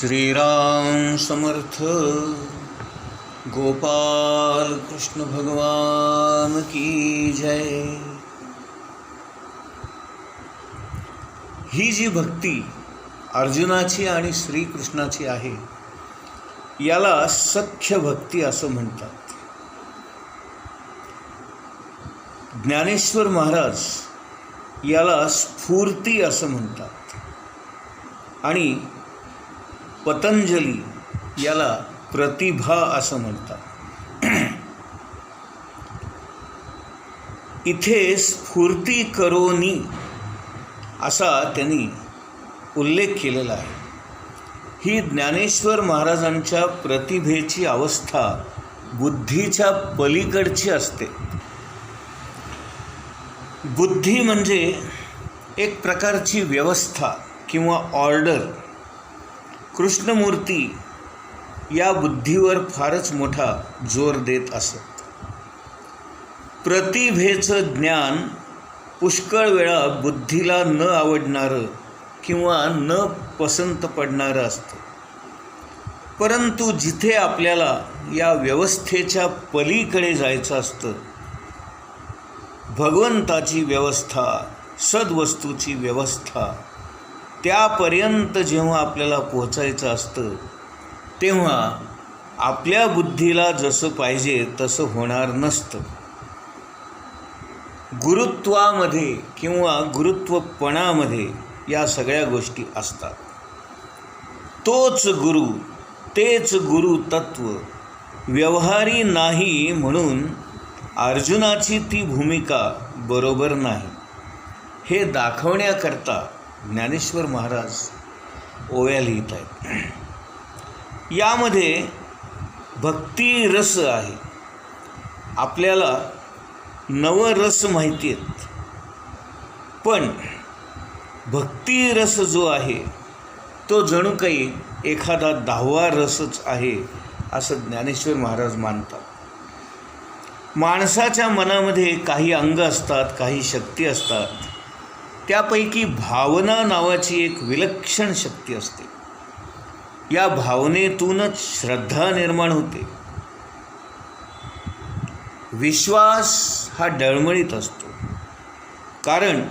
श्रीराम समर्थ गोपाल कृष्ण भगवान की जय। ही जी भक्ती अर्जुनाची आणि श्रीकृष्णाची आहे याला सख्य भक्ती असं म्हणतात। ज्ञानेश्वर महाराज याला स्फूर्ती असं म्हणतात आणि पतंजली याला प्रतिभा असं म्हणतात। इथे स्फूर्ती करोनी असा त्यांनी उल्लेख केलेला आहे। ही ज्ञानेश्वर महाराजांच्या प्रतिभेची अवस्था बुद्धीच्या पलीकडची असते। बुद्धी म्हणजे एक प्रकारची व्यवस्था किंवा ऑर्डर। कृष्णमूर्ती या बुद्धीवर फारच मोठा जोर देत असत। प्रतिभेचं ज्ञान पुष्कळ वेळा बुद्धीला न आवडणारं किंवा न पसंत पडणारं असतं, परंतु जिथे आपल्याला या व्यवस्थेच्या पलीकडे जायचं असतं, भगवंताची व्यवस्था, सद्वस्तूची व्यवस्था, त्यापर्यंत जेव्हा आपल्याला पोचायचं असतं तेव्हा आपल्या बुद्धीला जसं पाहिजे तसं होणार नसतं। गुरुत्वामध्ये किंवा गुरुत्वपणामध्ये या सगळ्या गोष्टी असतात। तोच गुरु, तेच गुरु तत्व व्यवहारी नाही म्हणून अर्जुनाची ती भूमिका बरोबर नाही हे दाखवण्याकरता ज्ञानेश्वर महाराज ओव्या लिहित आहेत। यामध्ये भक्ती रस आहे। आपल्याला नवरस माहिती आहेत, पण भक्ती रस जो आहे तो जणू काही एखादा 10वा रसच आहे असं ज्ञानेश्वर महाराज मानतात। माणसाच्या मनामध्ये काही अंग असतात, काही शक्ती असतात। त्यापैकी भावना नावाची एक विलक्षण शक्ती असते। या भावनेतूनच श्रद्धा निर्माण होते। विश्वास हा डळमळीत असतो, कारण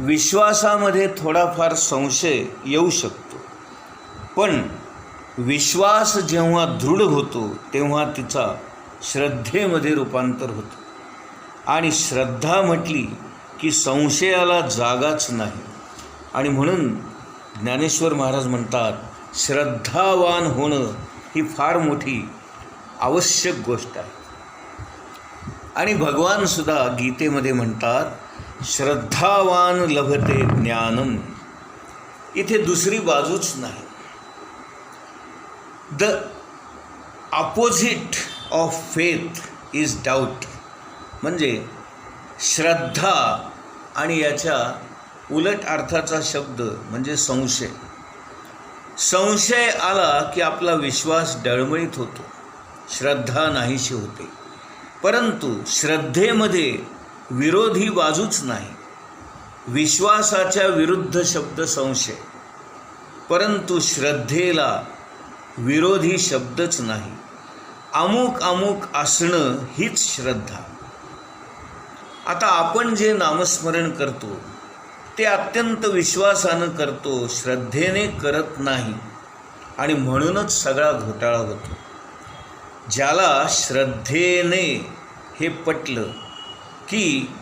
विश्वासामध्ये थोडाफार संशय येऊ शकतो, पण विश्वास जेव्हा दृढ होतो तेव्हा तिचा श्रद्धेमध्ये रूपांतर होतं आणि श्रद्धा म्हटली की संशयाला जागाच नाही। आणि म्हणून ज्ञानेश्वर महाराज म्हणतात, श्रद्धावान होणं ही फार मोठी आवश्यक गोष्ट आहे। आणि भगवानसुद्धा गीतेमध्ये म्हणतात, श्रद्धावान लभते ज्ञानम। इथे दुसरी बाजूच नाही। The opposite of faith is doubt, म्हणजे श्रद्धा आणि याच्या उलट अर्थाचा शब्द म्हणजे संशय। संशय आला की आपला विश्वास डळमळीत होतो, श्रद्धा नाहीशी होते। परंतु श्रद्धेमध्ये विरोधी बाजूच नाही। विश्वासाच्या विरुद्ध शब्द संशय, परंतु श्रद्धेला विरोधी शब्दच नाही। अमुक अमुक असणं हीच श्रद्धा। आता आपण जे नामस्मरण करतो ते अत्यंत विश्वासानं करतो, श्रद्धेने करत नाही, आणि म्हणूनच सगळा घोटाळा होतो। ज्याला श्रद्धेने हे पटलं की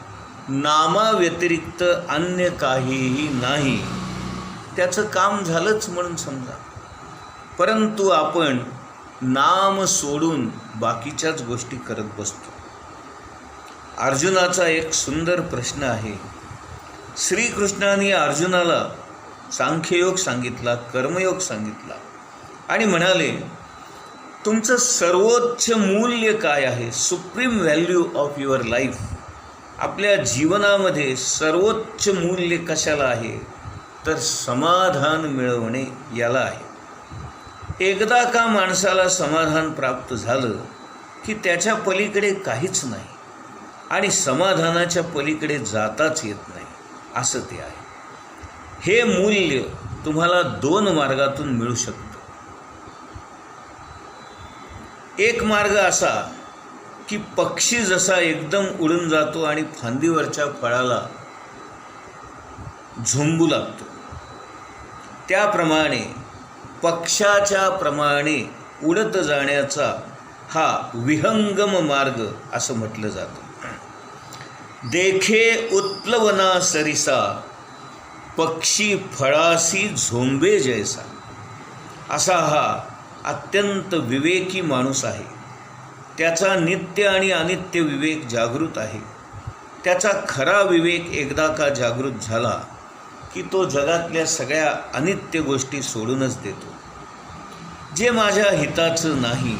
नामाव्यतिरिक्त अन्य काहीही नाही, त्याचं काम झालंच म्हणून समजा। परंतु आपण नाम सोडून बाकीच्याच गोष्टी करत बसतो। अर्जुनाचा एक सुंदर प्रश्न आहे। श्रीकृष्णाने अर्जुनाला सांख्ययोग सांगितला, कर्मयोग सांगितला आणि म्हणाले, तुमचं सर्वोच्च मूल्य काय आहे? Supreme value of your life. आपल्या जीवनामध्ये सर्वोच्च मूल्य कशाला आहे? तर समाधान मिळवणे याला आहे। एकदा का माणसाला समाधान प्राप्त झालं की त्याच्या पलीकडे काहीच नाही आणि समाधानाच्या पलीकडे जाताच येत नाही, असं ते आहे। हे मूल्य तुम्हाला 2 मार्गातून मिळू शकतं। एक मार्ग असा की पक्षी जसा एकदम उडून जातो आणि फांदीवरच्या फळाला झोंबू लागतो, त्याप्रमाणे पक्षाच्या प्रमाणे उडत जाण्याचा हा विहंगम मार्ग असं म्हटलं जातं. देखे उत्प्लवना सरिसा, पक्षी फळासी झोंबे जैसा. असा हा अत्यंत विवेकी माणूस आहे. त्याचा नित्य आणि अनित्य विवेक जागृत आहे. त्याचा खरा विवेक एकदा का जागृत झाला की तो जगातल्या सगळ्या अनित्य गोष्टी सोडूनच देतो. जे माझ्या हिताचं नाही,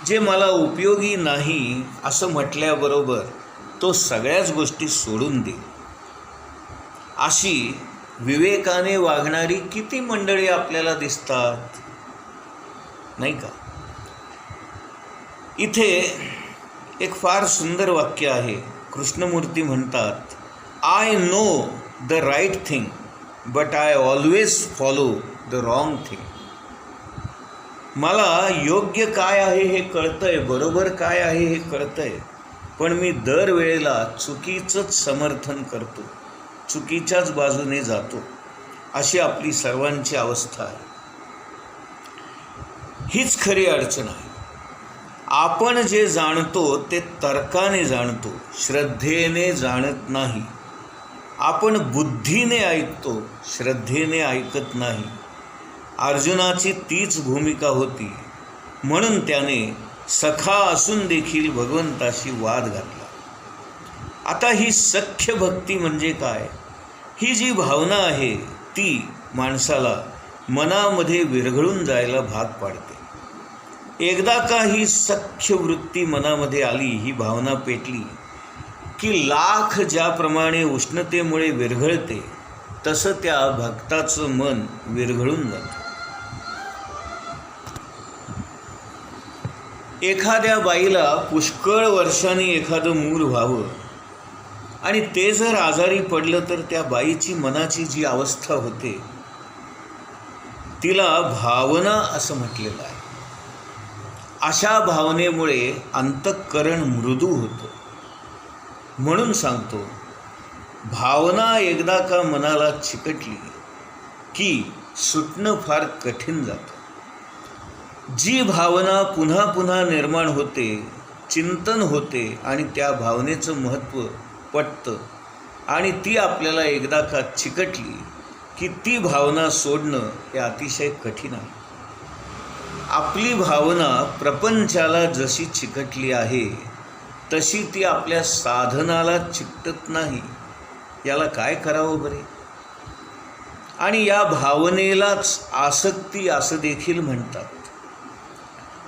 जे मला उपयोगी नाही असं म्हटल्याबरोबर तो सगळ्याच गोष्टी सोडून देईल. अशी विवेकाने वागणारी किती मंडळी आपल्याला दिसतात, नाही का? इथे एक फार सुंदर वाक्य आहे. कृष्णमूर्ती म्हणतात, I know the right thing but I always follow the wrong thing. मला योग्य काय आहे हे कळतंय, बरोबर काय आहे हे कळतंय, पण मी दरवेळेला चुकीचंच समर्थन करतो, चुकीच्याच बाजूने जातो. अशी आपली सर्वांची अवस्था आहे. हीच खरी अडचण आहे. आपण जे जाणतो ते तर्काने जाणतो, श्रद्धेने जाणत नाही. आपण बुद्धीने ऐकतो, श्रद्धेने ऐकत नाही. अर्जुनाची तीच भूमिका होती, म्हणून त्याने सखा असून देखील भगवंताशी वाद घातला. आता ही सख्य भक्ती म्हणजे काय? ही जी भावना आहे ती माणसाला मनामध्ये विरघळून जायला भाग पाडते. एकदा का ही सख्य वृत्ती मनामध्ये आली, ही भावना पेटली की लाख ज्याप्रमाणे उष्णतेमुळे विरघळते तसं त्या भक्ताचं मन विरघळून जातं. एखाद्या बाईला पुष्कळ वर्षांनी एखादं मूल व्हावं आणि ते जर आजारी पडलं तर त्या बाईची मनाची जी अवस्था होते तिला भावना असं म्हटलेलं आहे. अशा भावनेमुळे अंतःकरण मृदू होतं. म्हणून सांगतो, भावना एकदा का मनाला चिकटली की सुटणं फार कठीण जातं. जी भावना पुन्हा पुन्हा निर्माण होते, चिंतन होते आणि त्या भावनेचं महत्त्व पटतं आणि ती आपल्याला एकदा का चिकटली की ती भावना सोडणं हे अतिशय कठीण आहे. आपली भावना प्रपंचाला जशी चिकटली आहे तशी ती आपल्या साधनाला चिकटत नाही. याला काय करावं बरे? आणि या भावनेलाच आसक्ती असं देखील म्हणतात.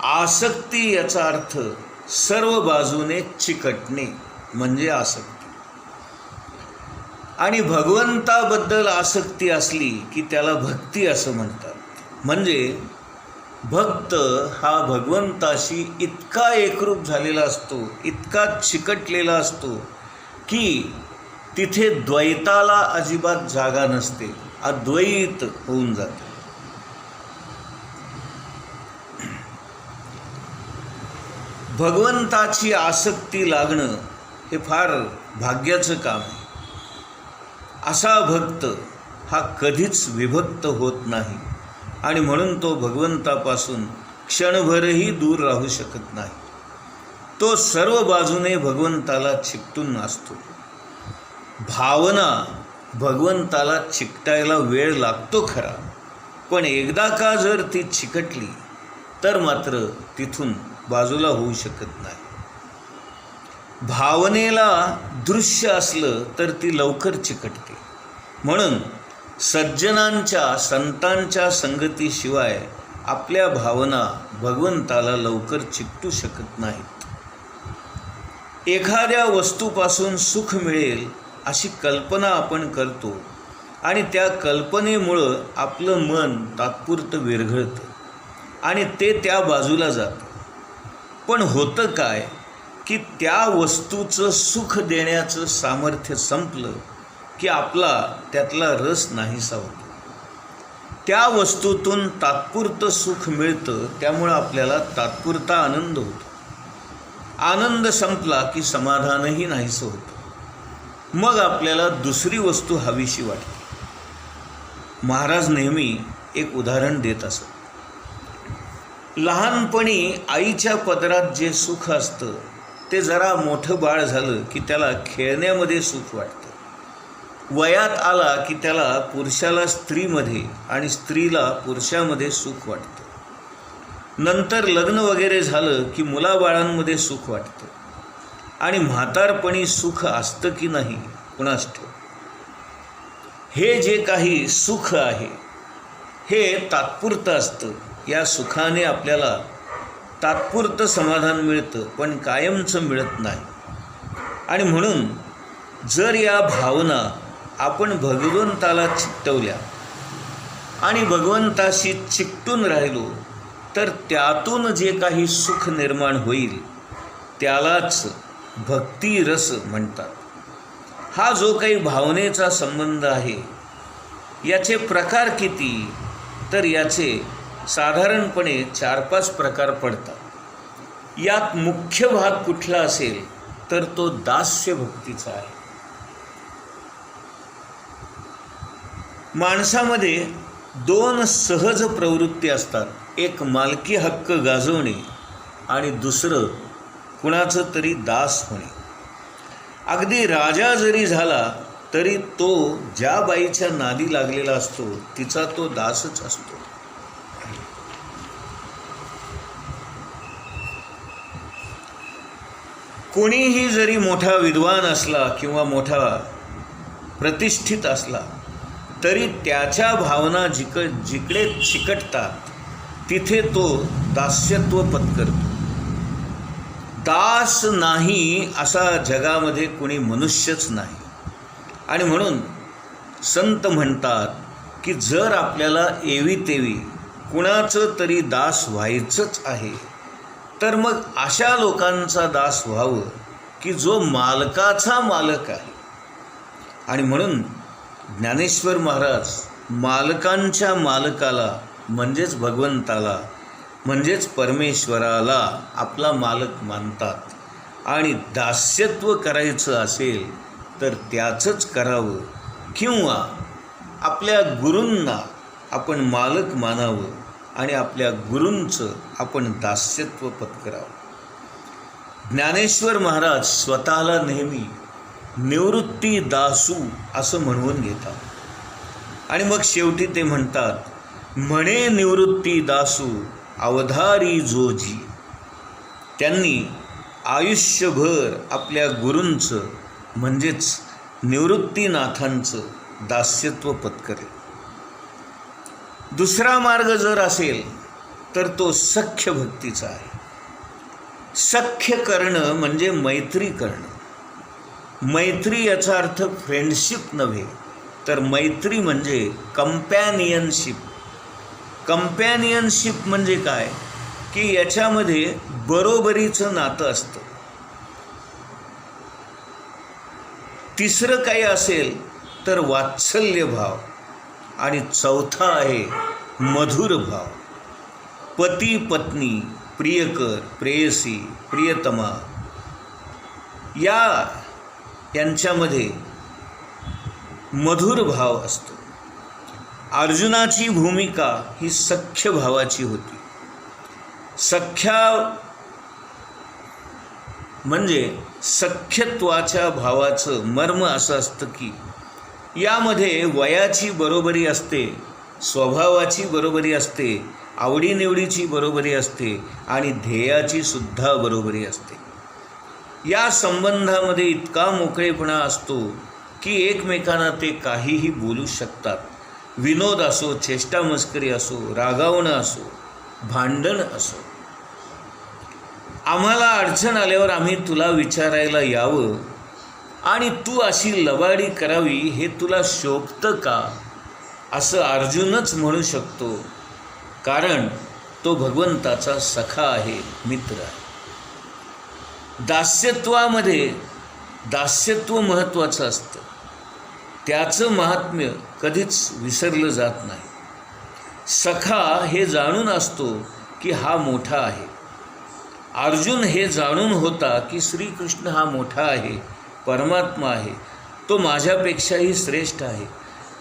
आसक्ती याचा अर्थ सर्व बाजूने चिकटणे म्हणजे आसक्ती. आणि भगवंताबद्दल आसक्ती असली की त्याला भक्ती असं म्हणतात. म्हणजे भक्त हा भगवंताशी इतका एकरूप झालेला असतो, इतका चिकटलेला असतो की तिथे द्वैताला अजिबात जागा नसते, अद्वैत होऊन जाते. भगवंताची आसक्ती लागणं हे फार भाग्याचं काम आहे. असा भक्त हा कधीच विभक्त होत नाही आणि म्हणून तो भगवंतापासून क्षणभरही दूर राहू शकत नाही. तो सर्व बाजूने भगवंताला चिकटून असतो. भावना भगवंताला चिकटायला वेळ लागतो खरा, पण एकदा का जर ती चिकटली तर मात्र तिथून बाजूला होऊ शकत नाही. भावनेला दृश्य असलं तर ती लवकर चिकटते. म्हणून सज्जनांच्या, संतांच्या संगतीशिवाय आपल्या भावना भगवंताला लवकर चिकटू शकत नाहीत. एखाद्या वस्तूपासून सुख मिळेल अशी कल्पना आपण करतो आणि त्या कल्पनेमुळं आपलं मन तात्पुरतं विरघळतं आणि ते त्या बाजूला जातं. पण होतं काय की त्या वस्तूचं सुख देण्याचं सामर्थ्य संपलं की आपला त्यातला रस नाहीसा होतो. त्या वस्तूतून तात्पुरतं सुख मिळतं, त्यामुळं आपल्याला तात्पुरता आनंद होतो. आनंद संपला की समाधानही नाहीसं होतं. मग आपल्याला दुसरी वस्तू हवीशी वाटते. महाराज नेहमी एक उदाहरण देत असत. लहानपणी आईच्या पदरात जे सुख असतं ते जरा मोठं बाळ झालं की त्याला खेळण्यामध्ये सुख वाटतं. वयात आला की त्याला पुरुषाला स्त्रीमध्ये आणि स्त्रीला पुरुषामध्ये सुख वाटतं. नंतर लग्न वगैरे झालं की मुलाबाळांमध्ये सुख वाटतं. आणि म्हातारपणी सुख असतं की नाही कुणास ठाऊक. हे जे काही सुख आहे हे तात्पुरतं असतं. या सुखाने आपल्याला तात्पुरतं समाधान मिळतं, पण कायमचं मिळत नाही. आणि म्हणून जर या भावना आपण भगवंताला चिकटवल्या आणि भगवंताशी चिकटून राहिलो तर त्यातून जे काही सुख निर्माण होईल त्यालाच भक्ती रस म्हणतात. हा जो काही भावनेचा संबंध आहे याचे प्रकार किती, तर याचे साधारणपणे 4-5 प्रकार पडतात. यात मुख्य भाग कुठला असेल तर तो दास्य भक्तीचा आहे. माणसामध्ये 2 सहज प्रवृत्ती असतात. एक मालकी हक्क गाजवणे आणि दुसरं कुणाचं तरी दास होणे. अगदी राजा जरी झाला तरी तो ज्या बाईच्या नादी लागलेला असतो तिचा तो दासच असतो. कोणीही जरी मोठा विद्वान असला किंवा मोठा प्रतिष्ठित असला तरी त्याच्या भावना जिकडे चिकटतात तिथे तो दास्यत्व पत्करतो. दास नाही असा जगामध्ये कोणी मनुष्यच नाही. आणि म्हणून संत म्हणतात की जर आपल्याला एवी तेवी कुणाचं तरी दास व्हायचंच आहे तर मग अशा लोकांचा दास व्हावं की जो मालकाचा मालक आहे. आणि म्हणून ज्ञानेश्वर महाराज मालकांच्या मालकाला म्हणजेच भगवंताला म्हणजेच परमेश्वराला आपला मालक मानतात. आणि दास्यत्व करायचं असेल तर त्याचंच करावं किंवा आपल्या गुरूंना आपण मालक मानावं आणि आपल्या गुरूंचं आपण दास्यत्व पत्करावं. ज्ञानेश्वर महाराज स्वतःला नेहमी निवृत्ती दासू असं म्हणवून घेतात. आणि मग शेवटी ते म्हणतात, म्हणे निवृत्ती दासू अवधारी जोजी. त्यांनी आयुष्यभर आपल्या गुरूंचं म्हणजेच निवृत्तीनाथांचं दास्यत्व पत्करले. दुसरा मार्ग जर असेल तर तो सख्य भक्तीचा आहे. सख्य करणं म्हणजे मैत्री करणं. मैत्री याचा अर्थ फ्रेंडशिप नव्हे तर मैत्री म्हणजे कंपॅनियनशिप. कंपॅनियनशिप म्हणजे काय की याच्यामध्ये बरोबरीचं नातं असतं. तिसरं काही असेल तर वात्सल्य भाव. आणि चौथा आहे मधुर भाव. पती पत्नी, प्रियकर, प्रेयसी, प्रियतमा यांच्यामध्ये मधुर भाव असतो. अर्जुनाची भूमिका ही सख्य भावाची होती. सख्या म्हणजे सख्यत्वाच्या भावाचं मर्म असं असतं की यामध्ये वयाची बरोबरी असते, स्वभावाची बरोबरी असते, आवडीनिवडीची बरोबरी असते आणि ध्येयाची सुद्धा बरोबरी असते. या संबंधामध्ये इतका मोकळेपणा असतो की एकमेकांना ते काहीही बोलू शकतात. विनोद असो, चेष्टा मस्करी असो, रागावणं असो, भांडण असो. आम्हाला अडचण आल्यावर आम्ही तुला विचारायला यावं आणि तू अशी लबाडी करावी हे तुला शोभतं का, असं अर्जुनच म्हणू शकतो. कारण तो भगवंताचा सखा आहे, मित्र आहे. दास्यत्वामध्ये दास्यत्व महत्त्वाचं असतं. त्याचं महात्म्य कधीच विसरलं जात नाही. सखा हे जाणून असतो की हा मोठा आहे. अर्जुन हे जाणून होता की श्रीकृष्ण हा मोठा आहे, परमात्मा आहे, तो माझ्यापेक्षाही श्रेष्ठ आहे.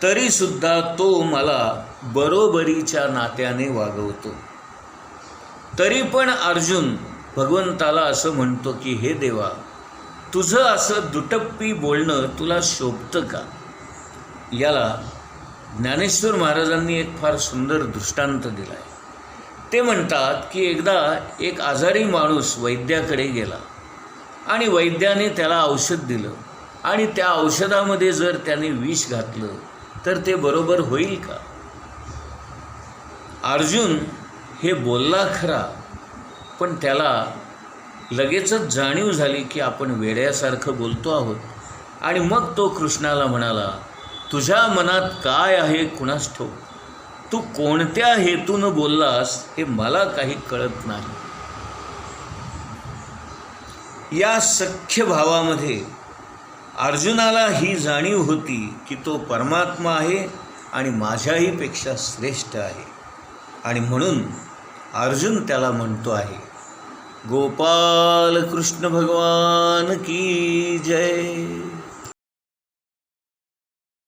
तरीसुद्धा तो मला बरोबरीच्या नात्याने वागवतो. तरी पण अर्जुन भगवंताला असं म्हणतो की हे देवा, तुझं असं दुटप्पी बोलणं तुला शोभतं का? याला ज्ञानेश्वर महाराजांनी एक फार सुंदर दृष्टांत दिला आहे. ते म्हणतात की एकदा एक आजारी माणूस वैद्याकडे गेला आणि वैद्याने त्याला औषध दिलं आणि त्या औषधामध्ये जर त्याने विष घातलं तर ते बरोबर होईल का? अर्जुन हे बोलला खरा, पण त्याला लगेचच जाणीव झाली की आपण वेड्यासारखं बोलतो आहोत. आणि मग तो कृष्णाला म्हणाला, तुझ्या मनात काय आहे कुणास ठाऊक, तू कोणत्या हेतून बोललास हे मला काही कळत नाही. या सख्य भावामध्ये अर्जुनाला ही जाणीव होती की तो परमात्मा आहे आणि माझ्याही पेक्षा श्रेष्ठ आहे. आणि म्हणून अर्जुन त्याला म्हणतो आहे, गोपाल कृष्ण भगवान की जय.